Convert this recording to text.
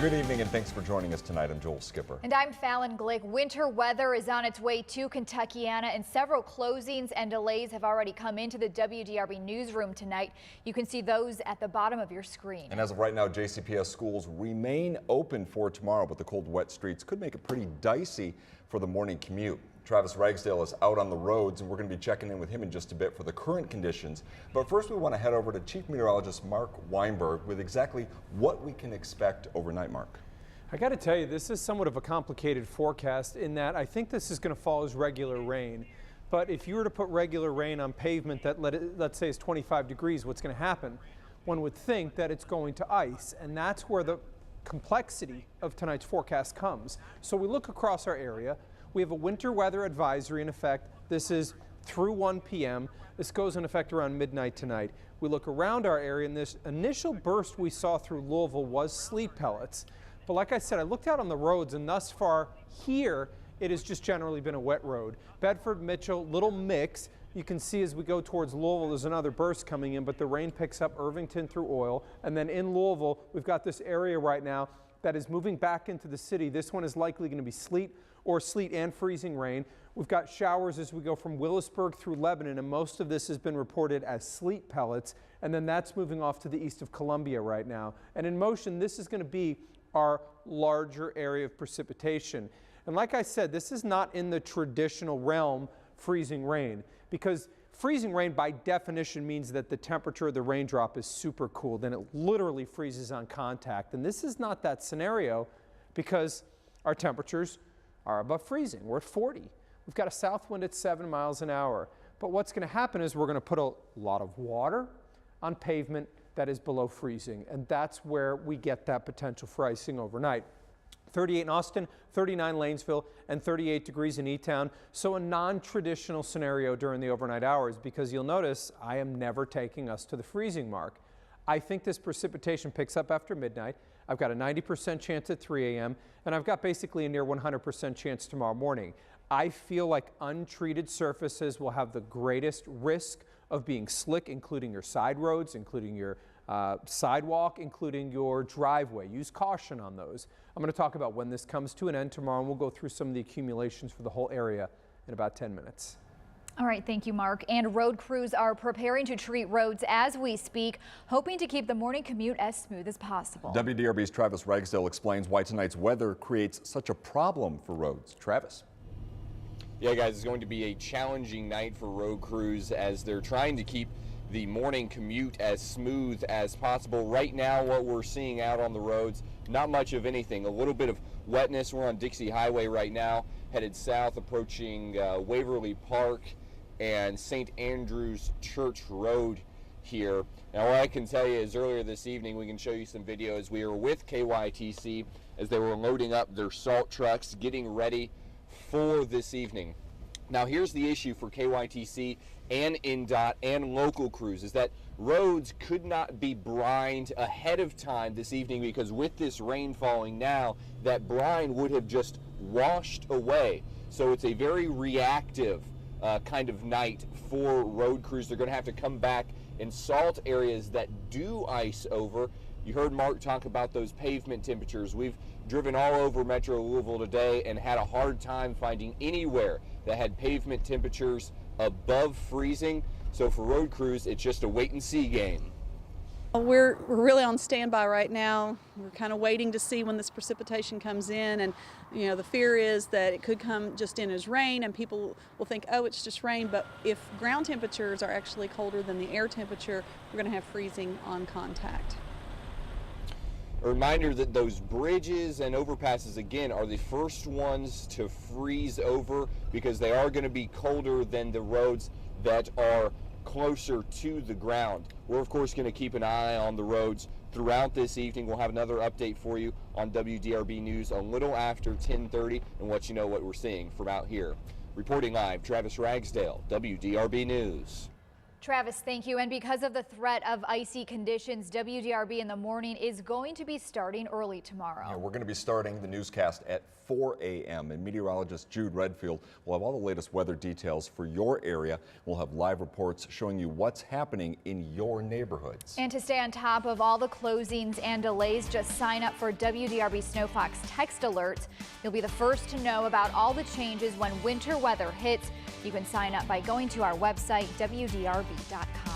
Good evening and thanks for joining us tonight. I'm Joel Skipper. And I'm Fallon Glick. Winter weather is on its way to Kentuckiana, and several closings and delays have already come into the WDRB newsroom tonight. You can see those at the bottom of your screen. And as of right now, JCPS schools remain open for tomorrow, but the cold, wet streets could make it pretty dicey for the morning commute. Travis Ragsdale is out on the roads, and we're going to be checking in with him in just a bit for the current conditions. But first, we want to head over to Chief Meteorologist Mark Weinberg with exactly what we can expect overnight. Mark. I got to tell you, this is somewhat of a complicated forecast in that I think this is going to fall as regular rain. But if you were to put regular rain on pavement that let's say is 25 degrees, what's going to happen? One would think that it's going to ice, and that's where the complexity of tonight's forecast comes. So we look across our area. We have a winter weather advisory in effect. This is through 1 p.m. This goes in effect around midnight tonight. We look around our area, and this initial burst we saw through Louisville was sleet pellets. But like I said, I looked out on the roads, and thus far here, it has just generally been a wet road. Bedford, Mitchell, little mix. You can see as we go towards Louisville, there's another burst coming in, but the rain picks up Irvington through Oil. And then in Louisville, we've got this area right now that is moving back into the city. This one is likely going to be sleet and freezing rain. We've got showers as we go from Willisburg through Lebanon, and most of this has been reported as sleet pellets. And then that's moving off to the east of Columbia right now. And in motion, this is going to be our larger area of precipitation. And like I said, this is not in the traditional realm freezing rain, because freezing rain by definition means that the temperature of the raindrop is super cool. Then it literally freezes on contact. And this is not that scenario because our temperatures are above freezing. We're at 40. We've got a south wind at 7 miles an hour. But what's going to happen is we're going to put a lot of water on pavement that is below freezing, and that's where we get that potential for icing overnight. 38 in Austin, 39 Lanesville, and 38 degrees in E-Town. So a non-traditional scenario during the overnight hours, because you'll notice I am never taking us to the freezing mark. I think this precipitation picks up after midnight. I've got a 90% chance at 3 a.m. and I've got basically a near 100% chance tomorrow morning. I feel like untreated surfaces will have the greatest risk of being slick, including your side roads, including your sidewalk, including your driveway. Use caution on those. I'm going to talk about when this comes to an end tomorrow, and we'll go through some of the accumulations for the whole area in about 10 minutes. All right, thank you, Mark. And road crews are preparing to treat roads as we speak, hoping to keep the morning commute as smooth as possible. WDRB's Travis Ragsdale explains why tonight's weather creates such a problem for roads. Travis. Yeah, guys, it's going to be a challenging night for road crews as they're trying to keep the morning commute as smooth as possible. Right now, what we're seeing out on the roads, not much of anything. A little bit of wetness. We're on Dixie Highway right now, headed south, approaching Waverly Park and St. Andrews Church Road here. Now, what I can tell you is earlier this evening, we can show you some videos. We were with KYTC as they were loading up their salt trucks, getting ready for this evening. Now, here's the issue for KYTC and NDOT and local crews is that roads could not be brined ahead of time this evening, because with this rain falling now, that brine would have just washed away. So it's a very reactive kind of night for road crews. They're going to have to come back and salt areas that do ice over. You heard Mark talk about those pavement temperatures. We've driven all over Metro Louisville today and had a hard time finding anywhere that had pavement temperatures above freezing. So for road crews, it's just a wait and see game. We're really on standby right now. We're kind of waiting to see when this precipitation comes in, and you know, the fear is that it could come just in as rain and people will think, oh, it's just rain. But if ground temperatures are actually colder than the air temperature, we're going to have freezing on contact. A reminder that those bridges and overpasses, again, are the first ones to freeze over because they are going to be colder than the roads that are closer to the ground. We're, of course, going to keep an eye on the roads throughout this evening. We'll have another update for you on WDRB News a little after 10:30 and let you know what we're seeing from out here. Reporting live, Travis Ragsdale, WDRB News. Travis, thank you. And because of the threat of icy conditions, WDRB in the morning is going to be starting early tomorrow. Yeah, we're going to be starting the newscast at 4 a.m. and meteorologist Jude Redfield will have all the latest weather details for your area. We'll have live reports showing you what's happening in your neighborhoods. And to stay on top of all the closings and delays, just sign up for WDRB SnowFox text alerts. You'll be the first to know about all the changes when winter weather hits. You can sign up by going to our website, WDRB.com.